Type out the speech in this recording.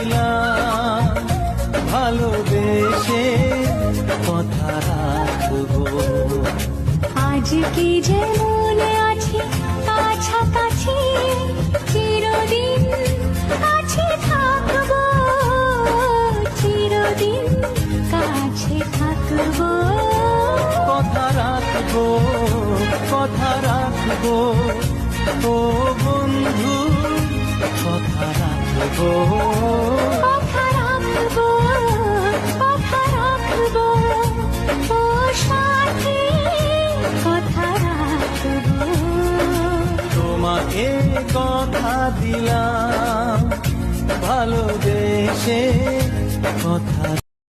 দিলাম, ভালোবেসে কথা রাখবো। আজকে যেমন আছি কাছাকাছি, চিরদিন কাছে থাকবো, চিরদিন কাছে থাকবো। কথা রাখবো, কথা রাখবো, ও বন্ধু কথা রাখবো। কথা রাখবো, কথা রাখবো, ও সাথী কথা রাখবো। তোমাকে কথা দিলাম, ভালোবেসে কথা